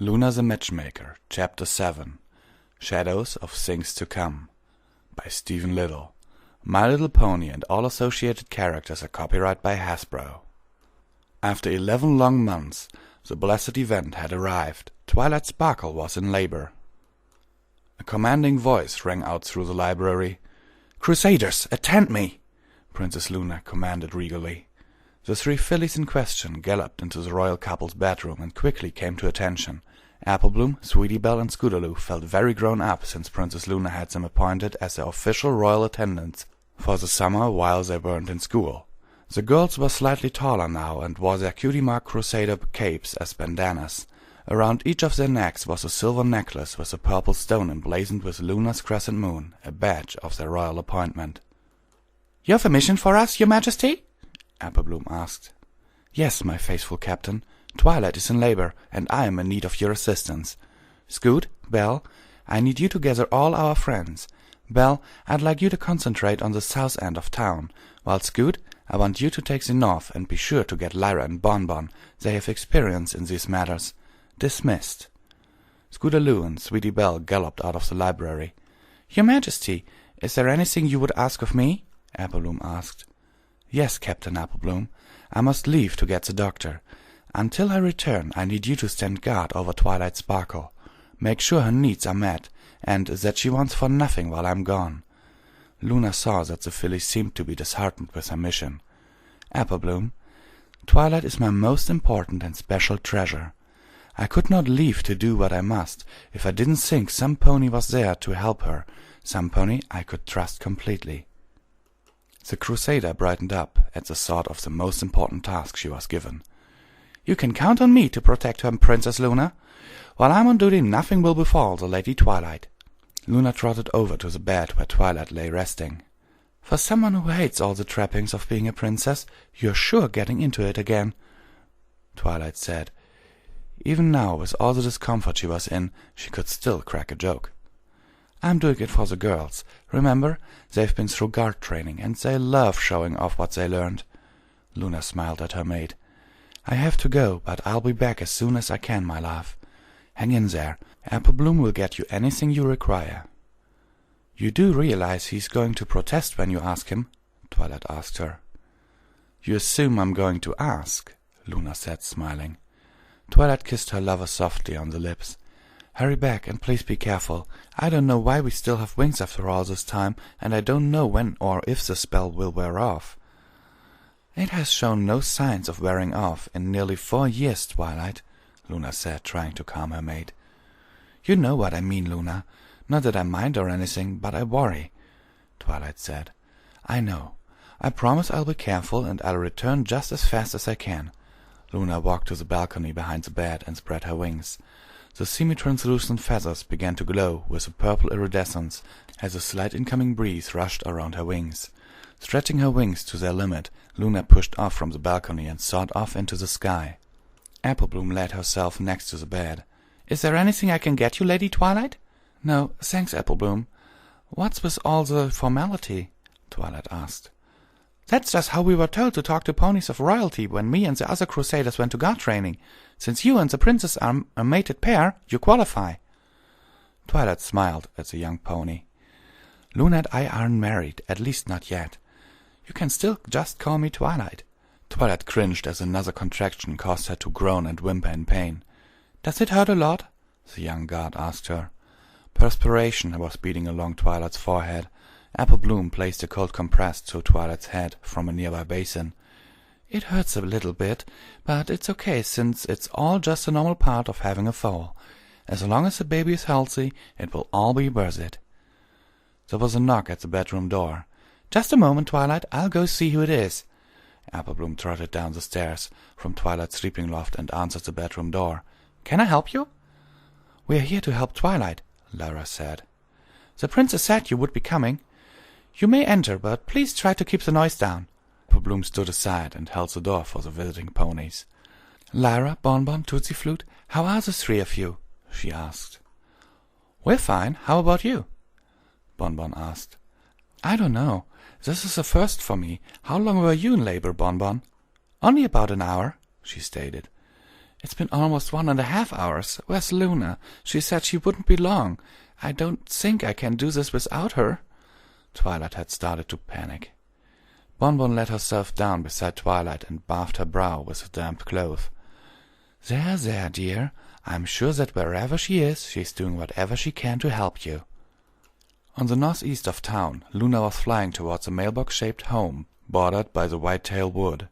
Luna the Matchmaker, Chapter 7 Shadows of Things to Come by Stephen Little. My Little Pony and all associated characters are copyright by Hasbro. After 11 long months, the blessed event had arrived. Twilight Sparkle was in labor. A commanding voice rang out through the library. "Crusaders, attend me!" Princess Luna commanded regally. The 3 fillies in question galloped into the royal couple's bedroom and quickly came to attention. Applebloom, Sweetie Belle, and Scootaloo felt very grown up since Princess Luna had them appointed as their official royal attendants for the summer while they weren't in school. The girls were slightly taller now and wore their cutie mark crusader capes as bandanas. Around each of their necks was a silver necklace with a purple stone emblazoned with Luna's crescent moon, a badge of their royal appointment. "You have a mission for us, Your Majesty?" Applebloom asked. "Yes, my faithful captain. Twilight is in labor, and I am in need of your assistance. Scoot, Belle, I need you to gather all our friends. Belle, I'd like you to concentrate on the south end of town, while Scoot, I want you to take the north and be sure to get Lyra and Bonbon. They have experience in these matters. Dismissed." Scootaloo and Sweetie Belle galloped out of the library. "Your Majesty, is there anything you would ask of me?" Applebloom asked. "Yes, Captain Applebloom. I must leave to get the doctor. Until I return, I need you to stand guard over Twilight Sparkle. Make sure her needs are met, and that she wants for nothing while I'm gone." Luna saw that the filly seemed to be disheartened with her mission. "Applebloom, Twilight is my most important and special treasure. I could not leave to do what I must if I didn't think some pony was there to help her, some pony I could trust completely." The Crusader brightened up at the thought of the most important task she was given. "You can count on me to protect her, Princess Luna. While I'm on duty, nothing will befall the Lady Twilight." Luna trotted over to the bed where Twilight lay resting. "For someone who hates all the trappings of being a princess, you're sure getting into it again," Twilight said. Even now, with all the discomfort she was in, she could still crack a joke. "I'm doing it for the girls. Remember, they've been through guard training, and they love showing off what they learned." Luna smiled at her maid. "I have to go, but I'll be back as soon as I can, my love. Hang in there. Applebloom will get you anything you require." "You do realize he's going to protest when you ask him?" Twilight asked her. "You assume I'm going to ask," Luna said, smiling. Twilight kissed her lover softly on the lips. "Hurry back, and please be careful. I don't know why we still have wings after all this time, and I don't know when or if the spell will wear off." "It has shown no signs of wearing off in nearly 4 years, Twilight," Luna said, trying to calm her maid. "You know what I mean, Luna. Not that I mind or anything, but I worry," Twilight said. "I know. I promise I'll be careful, and I'll return just as fast as I can." Luna walked to the balcony behind the bed and spread her wings. The semi-translucent feathers began to glow with a purple iridescence as a slight incoming breeze rushed around her wings. Stretching her wings to their limit, Luna pushed off from the balcony and soared off into the sky. Applebloom laid herself next to the bed. "Is there anything I can get you, Lady Twilight?" "No, thanks, Applebloom." "What's with all the formality?" Twilight asked. "That's just how we were told to talk to ponies of royalty when me and the other Crusaders went to guard training. Since you and the princess are a mated pair, you qualify." Twilight smiled at the young pony. "Luna and I aren't married, at least not yet. You can still just call me Twilight." Twilight cringed as another contraction caused her to groan and whimper in pain. "Does it hurt a lot?" the young guard asked her. Perspiration was beading along Twilight's forehead. Applebloom placed a cold compress to Twilight's head from a nearby basin. "It hurts a little bit, but it's okay since it's all just a normal part of having a foal. As long as the baby is healthy, it will all be worth it." There was a knock at the bedroom door. "Just a moment, Twilight. I'll go see who it is." Applebloom trotted down the stairs from Twilight's sleeping loft and answered the bedroom door. "Can I help you?" "We're here to help Twilight," Lyra said. "The princess said you would be coming. You may enter, but please try to keep the noise down." Applebloom stood aside and held the door for the visiting ponies. "Lyra, Bonbon, Tootsie Flute, how are the 3 of you?" she asked. "We're fine. How about you?" Bonbon asked. "I don't know. This is a first for me. How long were you in labor, Bonbon?" "Only about an hour," she stated. It's been almost 1.5 hours. Where's Luna? She said she wouldn't be long. I don't think I can do this without her." Twilight had started to panic. Bonbon let herself down beside Twilight and bathed her brow with a damp cloth. "There, there, dear. I'm sure that wherever she is, she's doing whatever she can to help you." On the northeast of town, Luna was flying towards a mailbox-shaped home, bordered by the whitetail wood.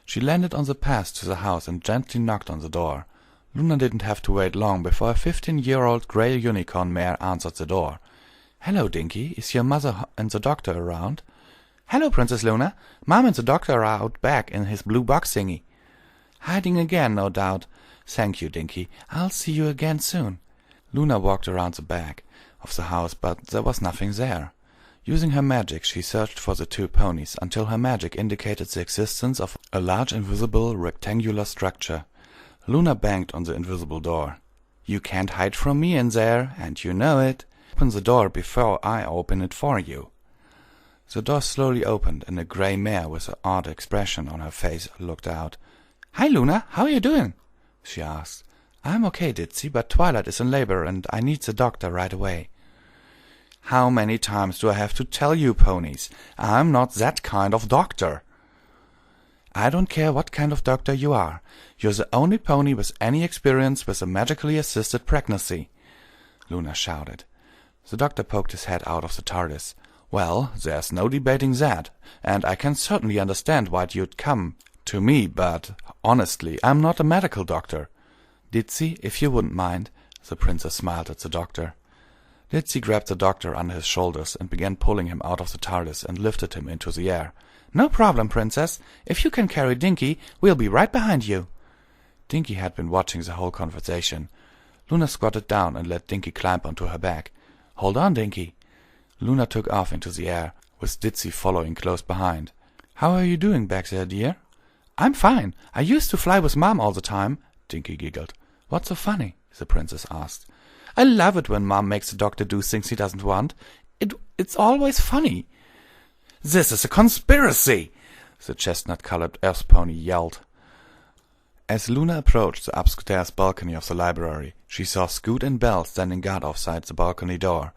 She landed on the path to the house and gently knocked on the door. Luna didn't have to wait long before a 15-year-old gray unicorn mare answered the door. "Hello, Dinky. Is your mother and the doctor around?" "Hello, Princess Luna. Mom and the doctor are out back in his blue box thingy." "Hiding again, no doubt. Thank you, Dinky. I'll see you again soon." Luna walked around the back of the house, but there was nothing there. Using her magic, she searched for the two ponies until her magic indicated the existence of a large invisible rectangular structure. Luna banged on the invisible door. "You can't hide from me in there, and you know it. Open the door before I open it for you." The door slowly opened, and a gray mare with an odd expression on her face looked out. "Hi, Luna. How are you doing?" she asked. "I'm okay, Ditzy, but Twilight is in labor, and I need the doctor right away." "How many times do I have to tell you, ponies? I'm not that kind of doctor." "I don't care what kind of doctor you are. You're the only pony with any experience with a magically assisted pregnancy," Luna shouted. The doctor poked his head out of the TARDIS. "Well, there's no debating that, and I can certainly understand why you'd come to me, but honestly, I'm not a medical doctor." "Ditzy, if you wouldn't mind," the princess smiled at the doctor. Ditzy grabbed the doctor under his shoulders and began pulling him out of the TARDIS and lifted him into the air. "No problem, Princess. If you can carry Dinky, we'll be right behind you." Dinky had been watching the whole conversation. Luna squatted down and let Dinky climb onto her back. "Hold on, Dinky." Luna took off into the air, with Ditzy following close behind. "How are you doing back there, dear?" "I'm fine. I used to fly with Mom all the time," Dinky giggled. "What's so funny?" the princess asked. "I love it when Mom makes the doctor do things he doesn't want. It's always funny." "This is a conspiracy!" the chestnut-colored earth pony yelled. As Luna approached the upstairs balcony of the library, she saw Scoot and Belle standing guard outside the balcony door.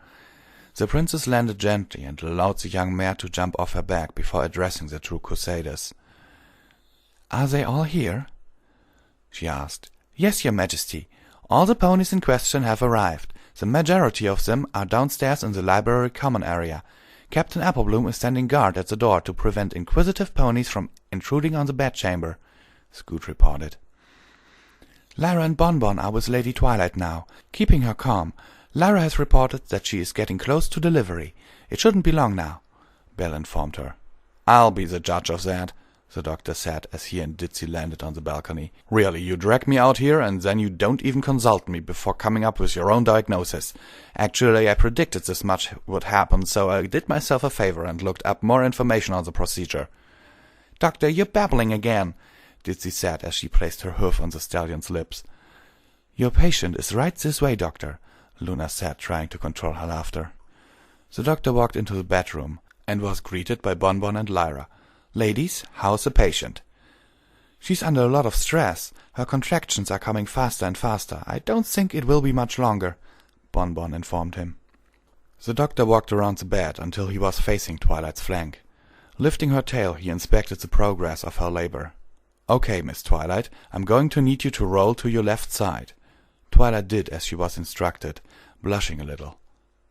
The princess landed gently and allowed the young mare to jump off her back before addressing the two crusaders. "Are they all here?" she asked. "Yes, your majesty. All the ponies in question have arrived. The majority of them are downstairs in the library common area. Captain Applebloom is standing guard at the door to prevent inquisitive ponies from intruding on the bedchamber," Scoot reported. "Lyra and Bonbon are with Lady Twilight now, keeping her calm. Lyra has reported that she is getting close to delivery. It shouldn't be long now," Belle informed her. "I'll be the judge of that," the doctor said as he and Ditzy landed on the balcony. "Really, you drag me out here and then you don't even consult me before coming up with your own diagnosis. Actually, I predicted this much would happen, so I did myself a favor and looked up more information on the procedure." "Doctor, you're babbling again," Ditzy said as she placed her hoof on the stallion's lips. "Your patient is right this way, Doctor," Luna said, trying to control her laughter. The doctor walked into the bedroom and was greeted by Bonbon and Lyra. "Ladies, how's the patient?" "She's under a lot of stress. Her contractions are coming faster and faster. I don't think it will be much longer," Bonbon informed him. The doctor walked around the bed until he was facing Twilight's flank. Lifting her tail, he inspected the progress of her labor. "Okay, Miss Twilight, I'm going to need you to roll to your left side." Twilight did as she was instructed, blushing a little.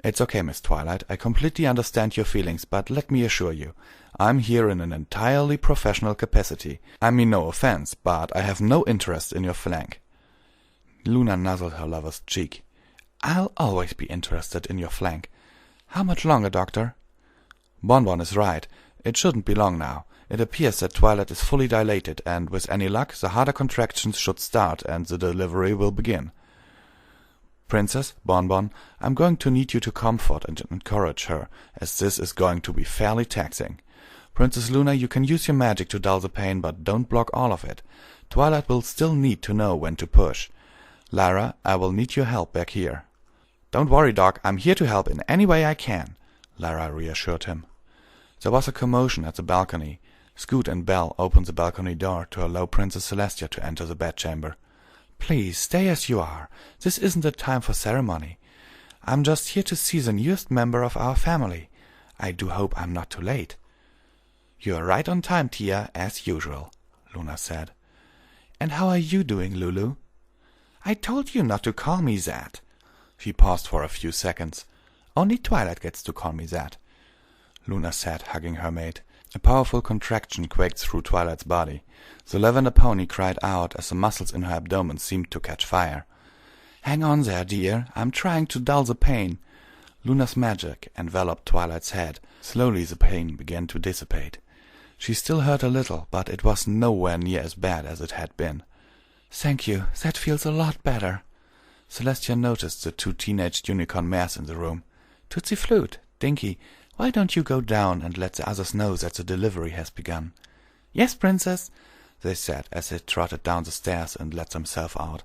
"It's okay, Miss Twilight. I completely understand your feelings, but let me assure you, I'm here in an entirely professional capacity. I mean no offense, but I have no interest in your flank." Luna nuzzled her lover's cheek. "I'll always be interested in your flank. How much longer, Doctor?" "Bonbon is right. It shouldn't be long now. It appears that Twilight is fully dilated, and with any luck, the harder contractions should start and the delivery will begin. Princess, Bonbon, I'm going to need you to comfort and encourage her, as this is going to be fairly taxing. Princess Luna, you can use your magic to dull the pain, but don't block all of it. Twilight will still need to know when to push. Lyra, I will need your help back here." "Don't worry, Doc. I'm here to help in any way I can," Lyra reassured him. There was a commotion at the balcony. Scoot and Belle opened the balcony door to allow Princess Celestia to enter the bedchamber. Please, stay as you are. This isn't the time for ceremony. I'm just here to see the newest member of our family. I do hope I'm not too late." "You're right on time, Tia, as usual," Luna said. "And how are you doing, Lulu?" "I told you not to call me that." She paused for a few seconds. "Only Twilight gets to call me that," Luna said, hugging her mate. A powerful contraction quaked through Twilight's body. The lavender pony cried out as the muscles in her abdomen seemed to catch fire. "Hang on there, dear. I'm trying to dull the pain." Luna's magic enveloped Twilight's head. Slowly the pain began to dissipate. She still hurt a little, but it was nowhere near as bad as it had been. "Thank you. That feels a lot better." Celestia noticed the 2 teenage unicorn mares in the room. "Tootsie Flute, Dinky, why don't you go down and let the others know that the delivery has begun?" "Yes, Princess," they said as they trotted down the stairs and let themselves out.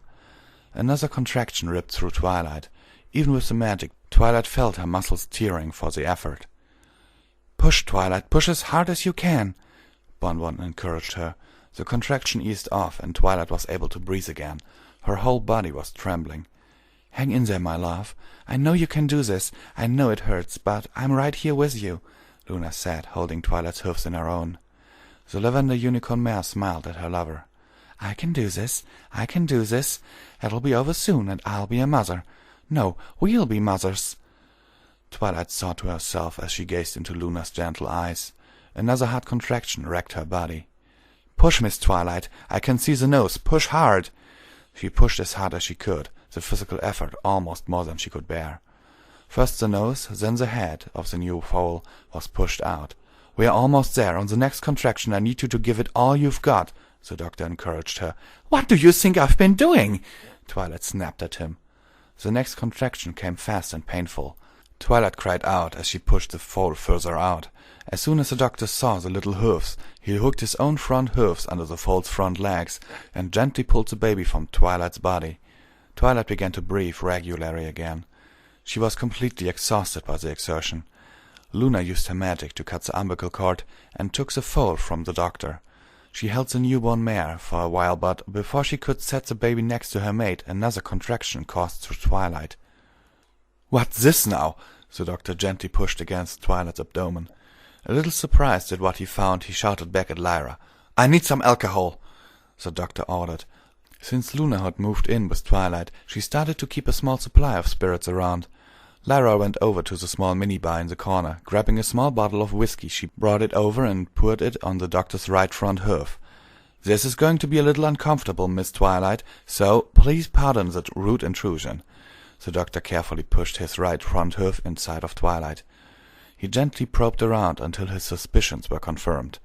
Another contraction ripped through Twilight. Even with the magic, Twilight felt her muscles tearing for the effort. "Push, Twilight, push as hard as you can," Bon-Bon encouraged her. The contraction eased off, and Twilight was able to breathe again. Her whole body was trembling. "Hang in there, my love. I know you can do this. I know it hurts, but I'm right here with you," Luna said, holding Twilight's hooves in her own. The lavender unicorn mare smiled at her lover. "I can do this. I can do this. It'll be over soon, and I'll be a mother. No, we'll be mothers." Twilight thought to herself as she gazed into Luna's gentle eyes. Another hard contraction racked her body. "Push, Miss Twilight. I can see the nose. Push hard." She pushed as hard as she could, the physical effort almost more than she could bear. First the nose, then the head of the new foal was pushed out. "We are almost there. On the next contraction I need you to give it all you've got," the doctor encouraged her. "What do you think I've been doing?" Twilight snapped at him. The next contraction came fast and painful. Twilight cried out as she pushed the foal further out. As soon as the doctor saw the little hooves, he hooked his own front hooves under the foal's front legs and gently pulled the baby from Twilight's body. Twilight began to breathe regularly again. She was completely exhausted by the exertion. Luna used her magic to cut the umbilical cord and took the foal from the doctor. She held the newborn mare for a while, but before she could set the baby next to her mate, another contraction coursed through Twilight. "What's this now?" The doctor gently pushed against Twilight's abdomen. A little surprised at what he found, he shouted back at Lyra. "I need some alcohol," the doctor ordered. Since Luna had moved in with Twilight, she started to keep a small supply of spirits around. Lyra went over to the small minibar in the corner. Grabbing a small bottle of whiskey, she brought it over and poured it on the doctor's right front hoof. "This is going to be a little uncomfortable, Miss Twilight, so please pardon the rude intrusion." The doctor carefully pushed his right front hoof inside of Twilight. He gently probed around until his suspicions were confirmed.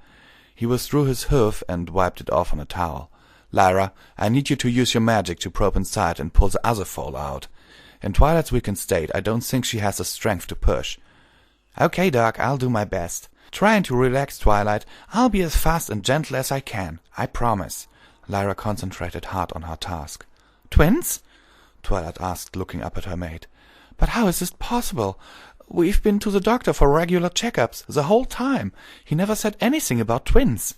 He withdrew his hoof and wiped it off on a towel. "Lyra, I need you to use your magic to probe inside and pull the other foal out. In Twilight's weakened state, I don't think she has the strength to push." "Okay, Doc, I'll do my best. Trying to relax, Twilight. I'll be as fast and gentle as I can. I promise." Lyra concentrated hard on her task. "Twins?" Twilight asked, looking up at her mate. "But how is this possible? We've been to the doctor for regular checkups the whole time. He never said anything about twins."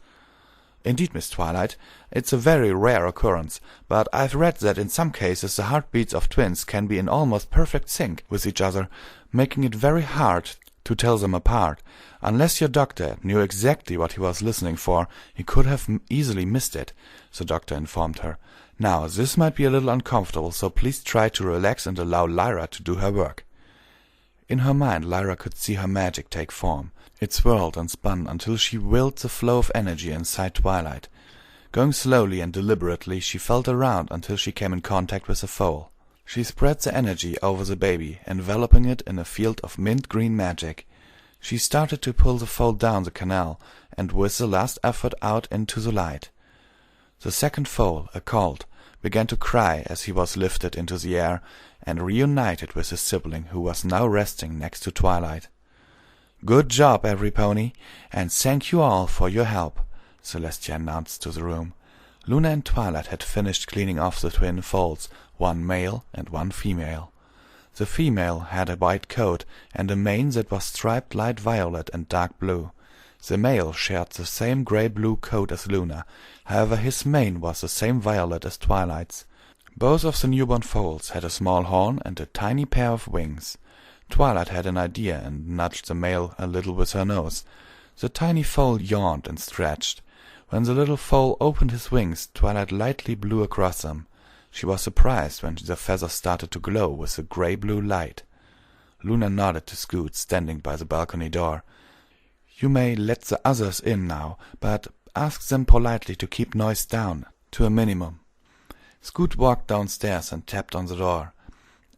"Indeed, Miss Twilight, it's a very rare occurrence, but I've read that in some cases the heartbeats of twins can be in almost perfect sync with each other, making it very hard to tell them apart. Unless your doctor knew exactly what he was listening for, he could have easily missed it," the doctor informed her. "Now, this might be a little uncomfortable, so please try to relax and allow Lyra to do her work." In her mind, Lyra could see her magic take form. It swirled and spun until she willed the flow of energy inside Twilight. Going slowly and deliberately, she felt around until she came in contact with the foal. She spread the energy over the baby, enveloping it in a field of mint-green magic. She started to pull the foal down the canal, and with the last effort out into the light. The second foal, a colt, began to cry as he was lifted into the air and reunited with his sibling, who was now resting next to Twilight. "Good job, every pony, and thank you all for your help," Celestia announced to the room. Luna and Twilight had finished cleaning off the twin foals, one male and one female. The female had a white coat and a mane that was striped light violet and dark blue. The male shared the same grey-blue coat as Luna, however his mane was the same violet as Twilight's. Both of the newborn foals had a small horn and a tiny pair of wings. Twilight had an idea and nudged the male a little with her nose. The tiny foal yawned and stretched. When the little foal opened his wings, Twilight lightly blew across them. She was surprised when the feathers started to glow with a gray-blue light. Luna nodded to Scoot, standing by the balcony door. "You may let the others in now, but ask them politely to keep noise down to a minimum." Scoot walked downstairs and tapped on the door.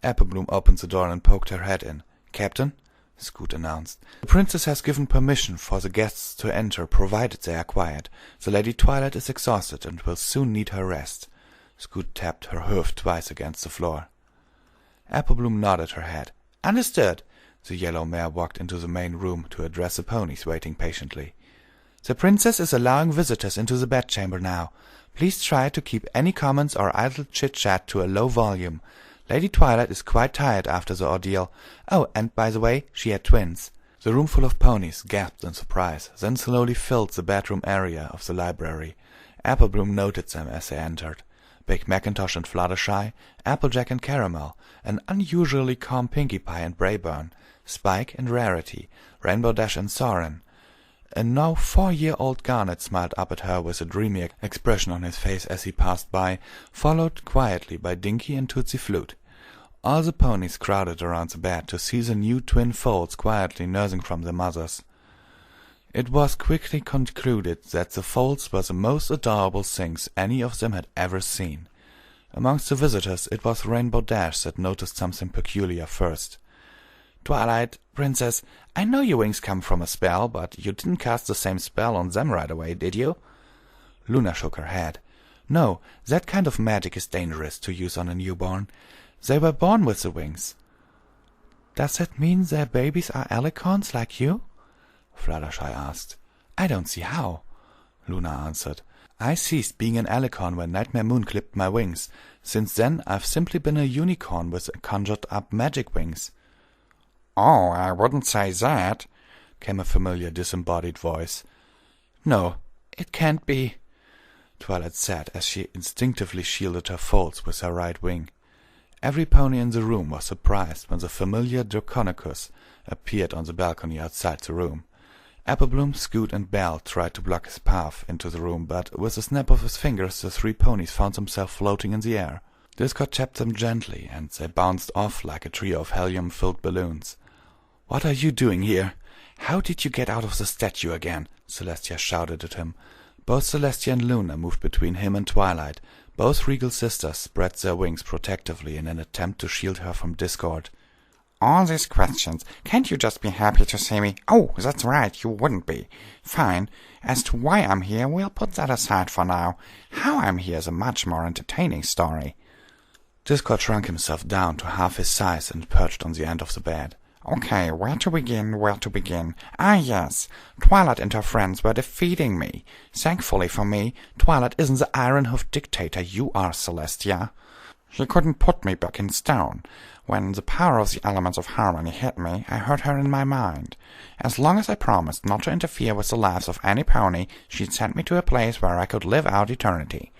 Applebloom opened the door and poked her head in. "Captain," Scoot announced, "the princess has given permission for the guests to enter, provided they are quiet. The Lady Twilight is exhausted and will soon need her rest." Scoot tapped her hoof twice against the floor. Applebloom nodded her head. "Understood." The yellow mare walked into the main room to address the ponies waiting patiently. "The princess is allowing visitors into the bedchamber now. Please try to keep any comments or idle chit-chat to a low volume. Lady Twilight is quite tired after the ordeal. Oh, and by the way, she had twins." The room full of ponies gasped in surprise, then slowly filled the bedroom area of the library. Applebloom noted them as they entered. Big Macintosh and Fluttershy, Applejack and Caramel, an unusually calm Pinkie Pie and Brayburn, Spike and Rarity, Rainbow Dash and Soren. A now 4-year-old Garnet smiled up at her with a dreamy expression on his face as he passed by, followed quietly by Dinky and Tootsie Flute. All the ponies crowded around the bed to see the new twin foals quietly nursing from their mothers. It was quickly concluded that the foals were the most adorable things any of them had ever seen. Amongst the visitors it was Rainbow Dash that noticed something peculiar first. "Twilight, Princess, I know your wings come from a spell, but you didn't cast the same spell on them right away, did you?" Luna shook her head. "No, that kind of magic is dangerous to use on a newborn. They were born with the wings." "Does that mean their babies are alicorns like you?" Fluttershy asked. "I don't see how," Luna answered. "I ceased being an alicorn when Nightmare Moon clipped my wings. Since then I've simply been a unicorn with conjured-up magic wings." "Oh, I wouldn't say that," came a familiar disembodied voice. "No, it can't be," Twilight said as she instinctively shielded her folds with her right wing. Every pony in the room was surprised when the familiar Draconicus appeared on the balcony outside the room. Applebloom, Scoot, and Belle tried to block his path into the room, but with a snap of his fingers the 3 ponies found themselves floating in the air. Discord tapped them gently, and they bounced off like a trio of helium-filled balloons. "What are you doing here? How did you get out of the statue again?" Celestia shouted at him. Both Celestia and Luna moved between him and Twilight. Both regal sisters spread their wings protectively in an attempt to shield her from Discord. "All these questions. Can't you just be happy to see me?" "Oh, that's right, you wouldn't be." "Fine. As to why I'm here, we'll put that aside for now. How I'm here is a much more entertaining story." Discord shrunk himself down to half his size and perched on the end of the bed. "Okay, where to begin? Ah, yes. Twilight and her friends were defeating me. Thankfully for me, Twilight isn't the iron-hoofed dictator you are, Celestia. She couldn't put me back in stone. When the power of the elements of harmony hit me, I heard her in my mind. As long as I promised not to interfere with the lives of any pony, she'd sent me to a place where I could live out eternity.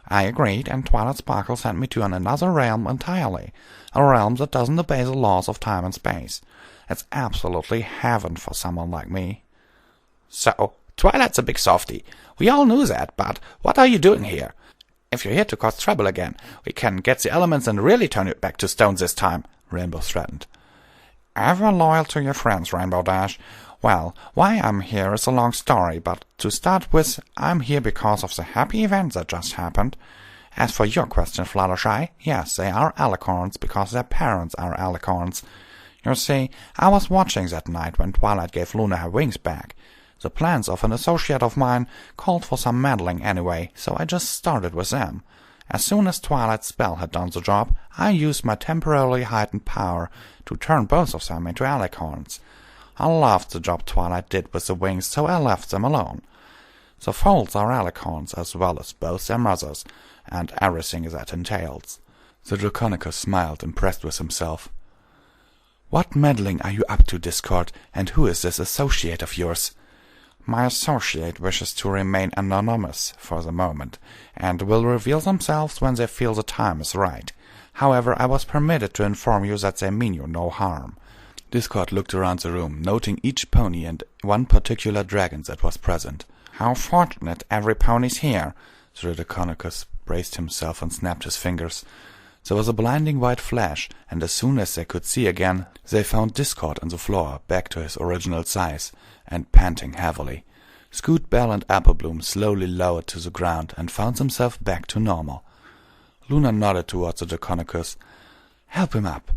I agreed, and Twilight Sparkle sent me to another realm entirely, a realm that doesn't obey the laws of time and space. It's absolutely heaven for someone like me." "So, Twilight's a big softy. We all knew that, but what are you doing here? If you're here to cause trouble again, we can get the elements and really turn you back to stone this time," Rainbow threatened. "Ever loyal to your friends, Rainbow Dash. Well, why I'm here is a long story, but to start with, I'm here because of the happy event that just happened. As for your question, Fluttershy, yes, they are alicorns because their parents are alicorns. You see, I was watching that night when Twilight gave Luna her wings back. The plans of an associate of mine called for some meddling anyway, so I just started with them. As soon as Twilight's spell had done the job, I used my temporarily heightened power to turn both of them into alicorns. I loved the job Twilight did with the wings, so I left them alone. The foals are alicorns as well as both their mothers, and everything that entails." The Draconicus smiled, impressed with himself. "What meddling are you up to, Discord, and who is this associate of yours?" My associate wishes to remain anonymous for the moment, and will reveal themselves when they feel the time is right. However, I was permitted to inform you that they mean you no harm." Discord looked around the room, noting each pony and one particular dragon that was present. "How fortunate every pony's here." The Draconicus braced himself and snapped his fingers. There was a blinding white flash, and as soon as they could see again, they found Discord on the floor, back to his original size, and panting heavily. Scoot, Bell, and Applebloom slowly lowered to the ground and found themselves back to normal. Luna nodded towards the Draconicus. "Help him up."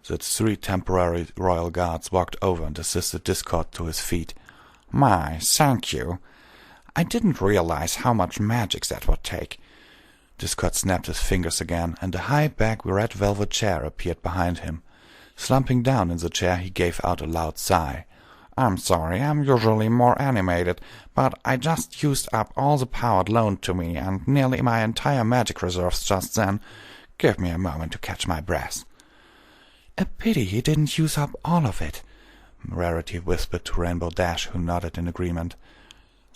The 3 temporary royal guards walked over and assisted Discord to his feet. "My, thank you. I didn't realize how much magic that would take." Discord snapped his fingers again, and a high-back red velvet chair appeared behind him. Slumping down in the chair, he gave out a loud sigh. "I'm sorry, I'm usually more animated, but I just used up all the power loaned to me and nearly my entire magic reserves just then. Give me a moment to catch my breath." "A pity he didn't use up all of it," Rarity whispered to Rainbow Dash, who nodded in agreement.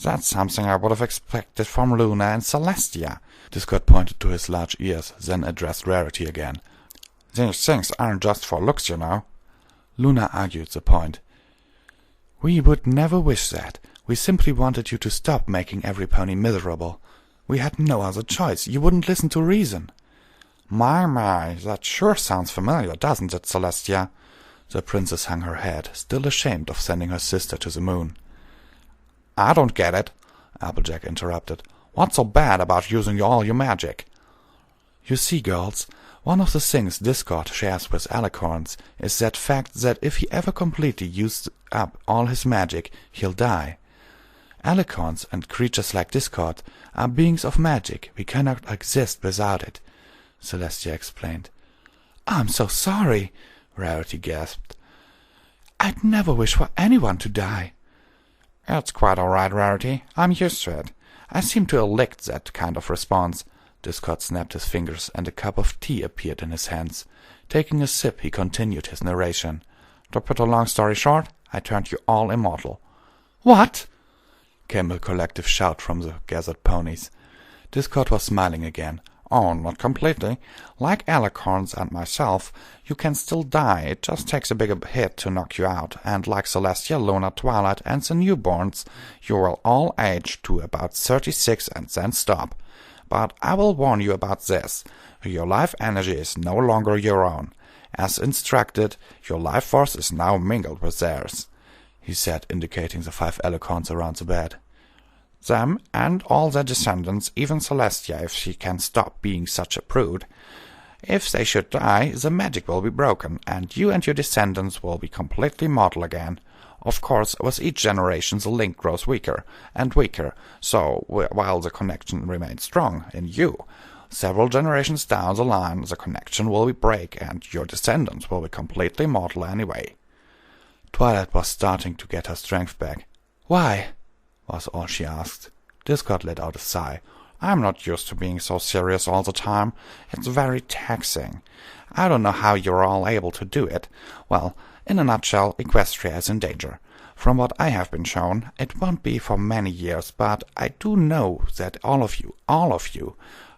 "That's something I would have expected from Luna and Celestia." Discord pointed to his large ears, then addressed Rarity again. "These things aren't just for looks, you know." Luna argued the point. "We would never wish that. We simply wanted you to stop making every pony miserable. We had no other choice. You wouldn't listen to reason." My, that sure sounds familiar, doesn't it, Celestia?" The princess hung her head, still ashamed of sending her sister to the moon. "I don't get it," Applejack interrupted. "What's so bad about using all your magic?" "You see, girls, one of the things Discord shares with Alicorns is that fact that if he ever completely used up all his magic, he'll die. Alicorns and creatures like Discord are beings of magic. We cannot exist without it," Celestia explained. "I'm so sorry," Rarity gasped. "I'd never wish for anyone to die." "It's quite all right, Rarity. I'm used to it. I seem to elect that kind of response." Discord snapped his fingers, and a cup of tea appeared in his hands. Taking a sip, he continued his narration. "To put a long story short, I turned you all immortal." "What?" came a collective shout from the gathered ponies. Discord was smiling again. "Oh, not completely. Like Alicorns and myself, you can still die. It just takes a bigger hit to knock you out. And like Celestia, Luna, Twilight, and the newborns, you will all age to about 36 and then stop. But I will warn you about this. Your life energy is no longer your own. As instructed, your life force is now mingled with theirs," he said, indicating the 5 Alicorns around the bed. "Them and all their descendants, even Celestia, if she can stop being such a prude. If they should die, the magic will be broken, and you and your descendants will be completely mortal again. Of course, with each generation the link grows weaker and weaker, so while the connection remains strong in you, several generations down the line the connection will break, and your descendants will be completely mortal anyway." Twilight was starting to get her strength back. "Why?" was all she asked. Discord let out a sigh. "I'm not used to being so serious all the time. It's very taxing. I don't know how you're all able to do it. Well, in a nutshell, Equestria is in danger. From what I have been shown, it won't be for many years, but I do know that all of you,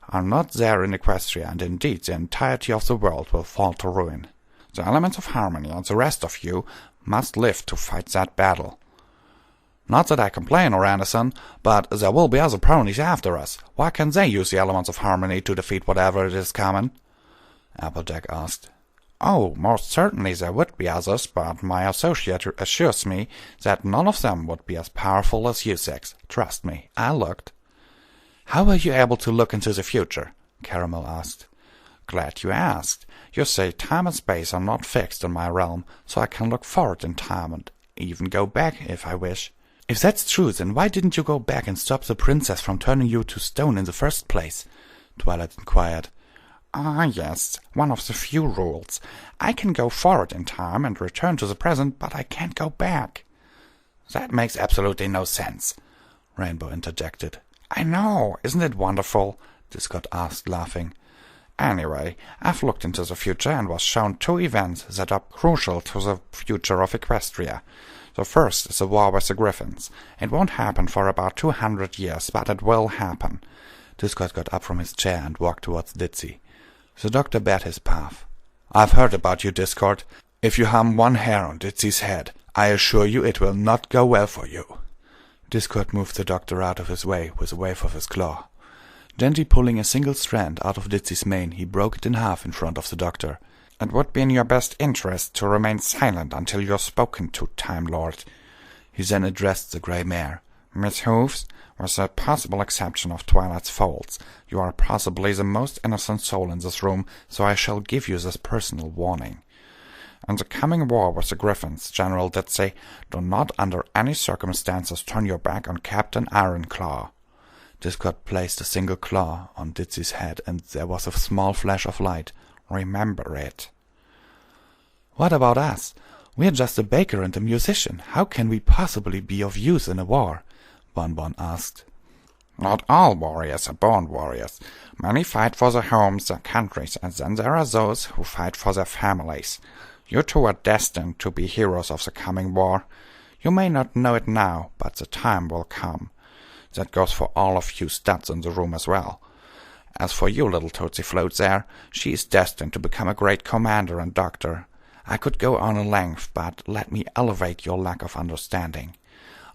are not there in Equestria, and indeed the entirety of the world will fall to ruin. The elements of harmony and the rest of you must live to fight that battle. Not that I complain, or Anderson, but there will be other ponies after us. Why can't they use the elements of harmony to defeat whatever it is coming?" Applejack asked. "Oh, most certainly there would be others, but my associate assures me that none of them would be as powerful as you six. Trust me, I looked." "How were you able to look into the future?" Caramel asked. "Glad you asked. You see, time and space are not fixed in my realm, so I can look forward in time and even go back if I wish." "If that's true, then why didn't you go back and stop the princess from turning you to stone in the first place?" Twilight inquired. "Ah, yes, one of the few rules. I can go forward in time and return to the present, but I can't go back." "That makes absolutely no sense," Rainbow interjected. "I know, isn't it wonderful?" Discord asked, laughing. "Anyway, I've looked into the future and was shown 2 events that are crucial to the future of Equestria. The first is the war with the Griffins. It won't happen for about 200 years, but it will happen. Discord got up from his chair and walked towards Ditzy. The doctor barred his path. I've heard about you, Discord. If you harm one hair on Ditzy's head, I assure you it will not go well for you. Discord moved the doctor out of his way with a wave of his claw. Gently pulling a single strand out of Ditzy's mane, he broke it in half in front of the doctor. It would be in your best interest to remain silent until you're spoken to, Time Lord. He then addressed the grey mare. Miss Hooves, with the possible exception of Twilight's faults, you are possibly the most innocent soul in this room, so I shall give you this personal warning. In the coming war with the Griffins, General Ditzy, do not under any circumstances turn your back on Captain Ironclaw. Discord placed a single claw on Ditzy's head, and there was a small flash of light. Remember it. What about us? We're just a baker and a musician. How can we possibly be of use in a war? Bon asked. Not all warriors are born warriors. Many fight for their homes, their countries, and then there are those who fight for their families. You two are destined to be heroes of the coming war. You may not know it now, but the time will come. That goes for all of you studs in the room as well. As for you, little Tootsie Float there, she is destined to become a great commander and doctor. I could go on at length, but let me elevate your lack of understanding.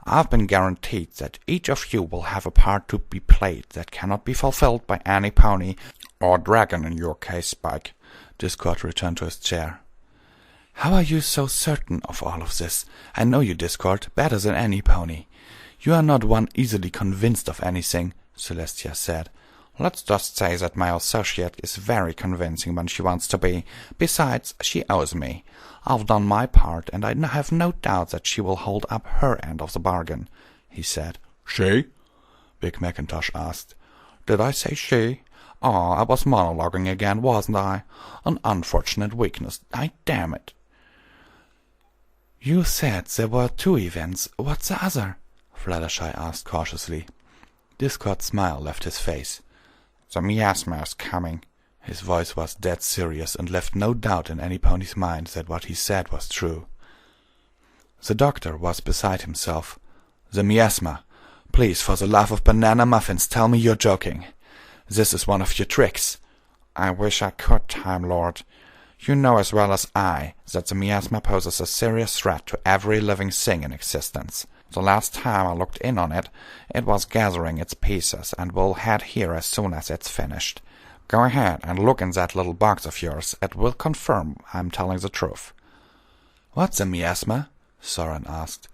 I've been guaranteed that each of you will have a part to be played that cannot be fulfilled by any pony, or dragon in your case, Spike. Discord returned to his chair. How are you so certain of all of this? I know you, Discord, better than any pony. You are not one easily convinced of anything, Celestia said. Let's just say that my associate is very convincing when she wants to be. Besides, she owes me. I've done my part, and I have no doubt that she will hold up her end of the bargain, he said. She? Big Macintosh asked. Did I say she? Oh, I was monologuing again, wasn't I? An unfortunate weakness. Damn it. You said there were 2 events. What's the other? Fluttershy asked cautiously. Discord's smile left his face. The miasma is coming. His voice was dead serious and left no doubt in any pony's mind that what he said was true. The doctor was beside himself. The miasma. Please, for the love of banana muffins, tell me you're joking. This is one of your tricks. I wish I could, Time Lord. You know as well as I that the miasma poses a serious threat to every living thing in existence. The last time I looked in on it, it was gathering its pieces, and will head here as soon as it's finished. Go ahead and look in that little box of yours. It will confirm I'm telling the truth. What's a miasma? Soren asked.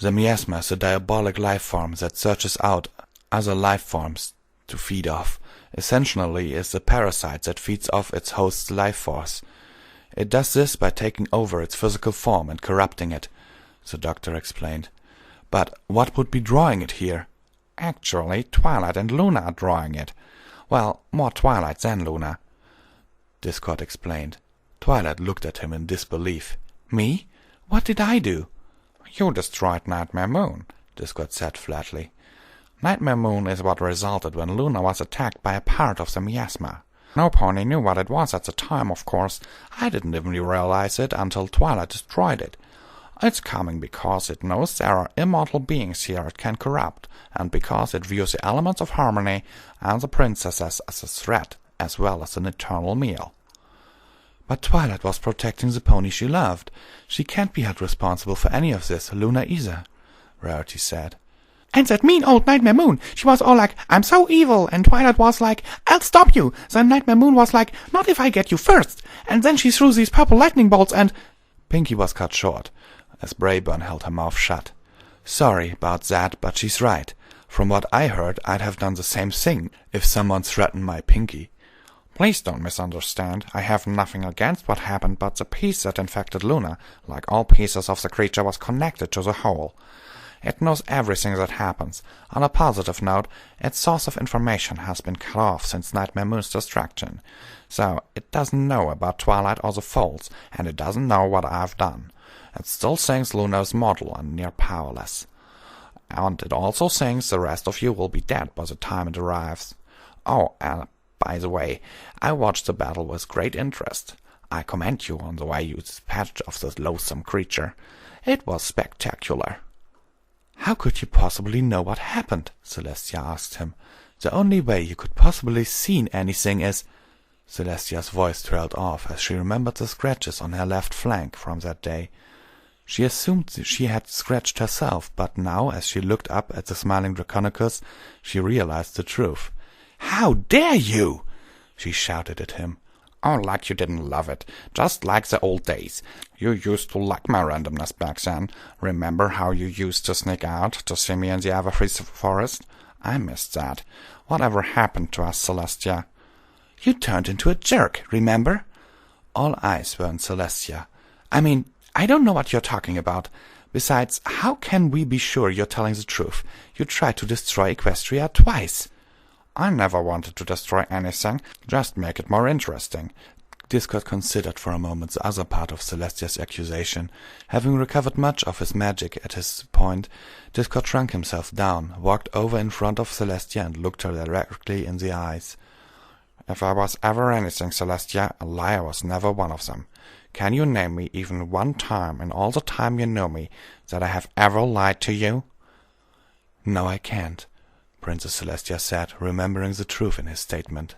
The miasma is a diabolic life form that searches out other life forms to feed off. Essentially, is a parasite that feeds off its host's life force. It does this by taking over its physical form and corrupting it, the doctor explained. But what would be drawing it here? Actually, Twilight and Luna are drawing it. Well, more Twilight than Luna, Discord explained. Twilight looked at him in disbelief. Me? What did I do? You destroyed Nightmare Moon, Discord said flatly. Nightmare Moon is what resulted when Luna was attacked by a part of the miasma. No pony knew what it was at the time, of course. I didn't even realize it until Twilight destroyed it. It's coming because it knows there are immortal beings here it can corrupt, and because it views the elements of harmony and the princesses as a threat, as well as an eternal meal. But Twilight was protecting the pony she loved. She can't be held responsible for any of this, Luna either, Rarity said. And that mean old Nightmare Moon, she was all like, I'm so evil, and Twilight was like, I'll stop you. Then Nightmare Moon was like, not if I get you first. And then she threw these purple lightning bolts and... Pinky was cut short, as Brayburn held her mouth shut. Sorry about that, but she's right. From what I heard, I'd have done the same thing if someone threatened my Pinky. Please don't misunderstand. I have nothing against what happened, but the piece that infected Luna, like all pieces of the creature, was connected to the whole. It knows everything that happens. On a positive note, its source of information has been cut off since Nightmare Moon's destruction. So, it doesn't know about Twilight or the Folds, and it doesn't know what I've done. It still thinks Luna is mortal and near powerless. And it also thinks the rest of you will be dead by the time it arrives. Oh, and by the way, I watched the battle with great interest. I commend you on the way you dispatched of this loathsome creature. It was spectacular." "How could you possibly know what happened?" Celestia asked him. "The only way you could possibly seen anything is—" Celestia's voice trailed off as she remembered the scratches on her left flank from that day. She assumed she had scratched herself, but now, as she looked up at the smiling Draconicus, she realized the truth. "How dare you!" she shouted at him. "Oh, like you didn't love it. Just like the old days. You used to like my randomness back then. Remember how you used to sneak out to see me in the Everfree forest? I missed that. Whatever happened to us, Celestia?" "You turned into a jerk, remember?" All eyes were on Celestia. I don't know what you're talking about. Besides, how can we be sure you're telling the truth? You tried to destroy Equestria twice." "I never wanted to destroy anything, just make it more interesting." Discord considered for a moment the other part of Celestia's accusation. Having recovered much of his magic at this point, Discord shrunk himself down, walked over in front of Celestia and looked her directly in the eyes. "If I was ever anything, Celestia, a liar was never one of them. Can you name me even one time in all the time you know me that I have ever lied to you?" "No, I can't," Princess Celestia said, remembering the truth in his statement.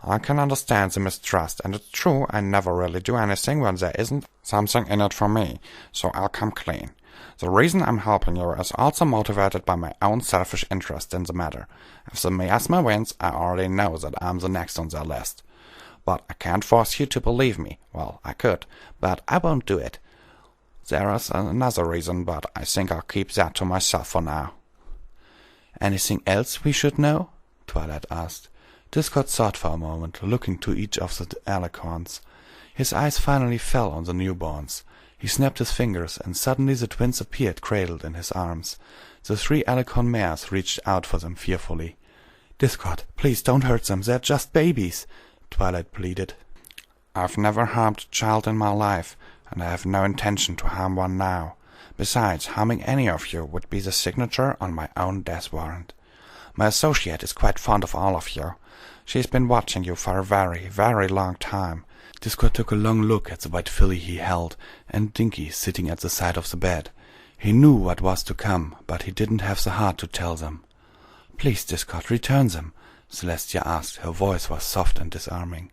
"I can understand the mistrust, and it's true I never really do anything when there isn't something in it for me, so I'll come clean. The reason I'm helping you is also motivated by my own selfish interest in the matter. If the miasma wins, I already know that I'm the next on their list. But I can't force you to believe me. Well, I could, but I won't do it. There is another reason, but I think I'll keep that to myself for now." "Anything else we should know?" Twilight asked. Discord thought for a moment, looking to each of the alicorns. His eyes finally fell on the newborns. He snapped his fingers, and suddenly the twins appeared cradled in his arms. The 3 alicorn mares reached out for them fearfully. "Discord, please don't hurt them. They're just babies," Twilight pleaded. "I've never harmed a child in my life, and I have no intention to harm one now. Besides, harming any of you would be the signature on my own death warrant. My associate is quite fond of all of you. She's been watching you for a very, very long time." Discord took a long look at the white filly he held, and Dinky sitting at the side of the bed. He knew what was to come, but he didn't have the heart to tell them. "Please, Discord, return them," Celestia asked. Her voice was soft and disarming.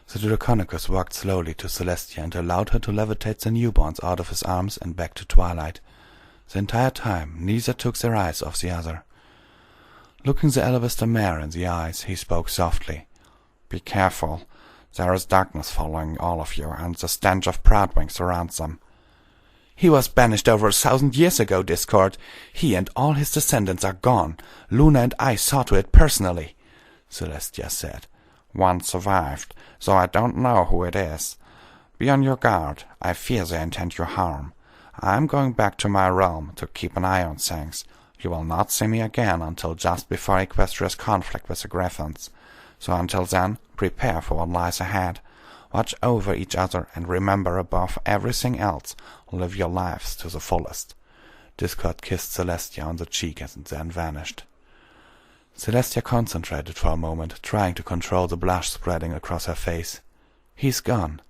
The Draconicus walked slowly to Celestia and allowed her to levitate the newborns out of his arms and back to Twilight. The entire time, neither took their eyes off the other. Looking the Alabaster mare in the eyes, he spoke softly. "Be careful. There is darkness following all of you, and the stench of Proudwing surrounds them." "He was banished over 1,000 years ago, Discord. He and all his descendants are gone. Luna and I saw to it personally," Celestia said. "One survived, so I don't know who it is. Be on your guard. I fear they intend you harm. I'm going back to my realm to keep an eye on things. You will not see me again until just before Equestria's conflict with the Griffins. So until then, prepare for what lies ahead. Watch over each other, and remember above everything else, live your lives to the fullest." Discord kissed Celestia on the cheek and then vanished. Celestia concentrated for a moment, trying to control the blush spreading across her face. "He's gone,"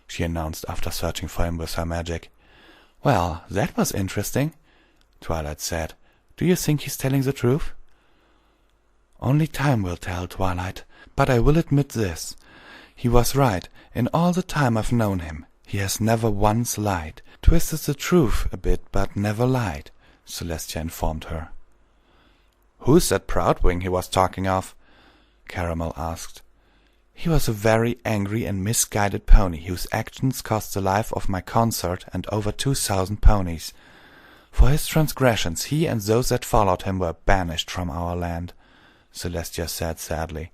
she announced after searching for him with her magic. "Well, that was interesting," Twilight said. "Do you think he's telling the truth?" "Only time will tell, Twilight. But I will admit this. He was right. In all the time I've known him, he has never once lied. Twisted the truth a bit, but never lied," Celestia informed her. "Who's that Proudwing he was talking of?" Caramel asked. "He was a very angry and misguided pony whose actions cost the life of my consort and over 2,000 ponies. For his transgressions, he and those that followed him were banished from our land," Celestia said sadly.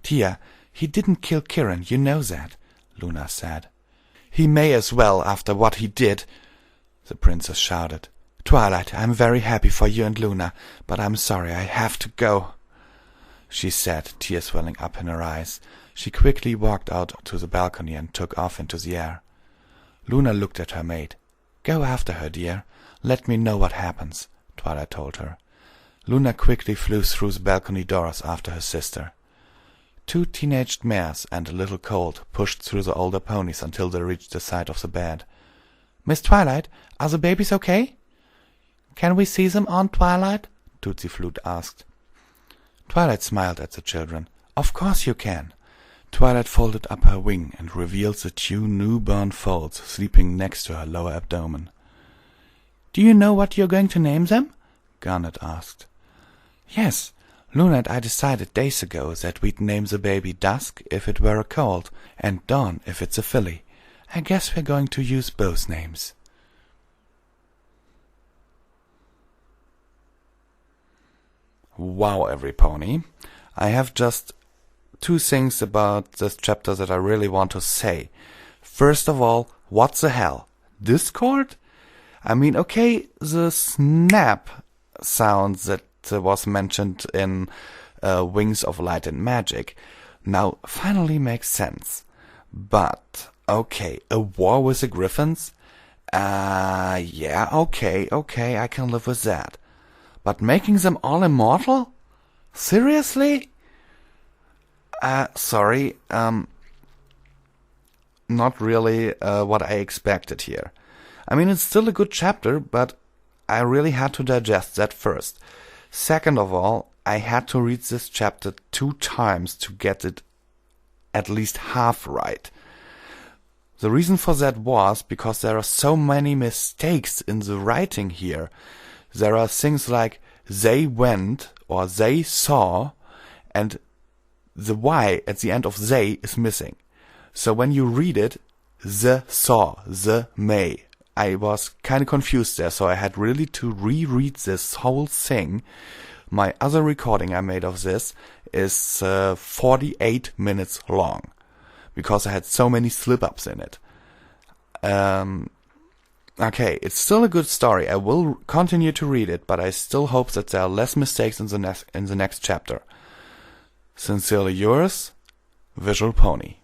"Tia, he didn't kill Kirin, you know that," Luna said. "He may as well, after what he did," the princess shouted. "Twilight, I'm very happy for you and Luna, but I'm sorry I have to go," she said, tears welling up in her eyes. She quickly walked out to the balcony and took off into the air. Luna looked at her maid. "Go after her, dear. Let me know what happens," Twilight told her. Luna quickly flew through the balcony doors after her sister. 2 teenaged mares and a little colt pushed through the older ponies until they reached the side of the bed. Miss Twilight, are the babies okay? Can we see them, Aunt Twilight? Tootsie Flute asked. Twilight smiled at the children. Of course you can. Twilight folded up her wing and revealed the 2 newborn foals sleeping next to her lower abdomen. Do you know what you're going to name them? Garnet asked. Yes, Luna and I decided days ago that we'd name the baby Dusk if it were a colt, and Dawn if it's a filly. I guess we're going to use both names. Wow, every pony. I have just 2 things about this chapter that I really want to say. First of all, what the hell? Discord? I mean, okay, the snap sound that was mentioned in Wings of Light and Magic now finally makes sense. But, okay, a war with the Griffins? Yeah, okay, I can live with that. But making them all immortal? Seriously? Sorry, not really what I expected here. I mean, it's still a good chapter, but I really had to digest that first. Second of all, I had to read this chapter 2 times to get it at least half right. The reason for that was because there are so many mistakes in the writing here. There are things like they went or they saw, and the Y at the end of they is missing. So when you read it, the saw, the may. I was kind of confused there, so I had really to reread this whole thing. My other recording I made of this is 48 minutes long, because I had so many slip-ups in it. Okay, it's still a good story. I will continue to read it, but I still hope that there are less mistakes in the next chapter. Sincerely yours, Visual Pony.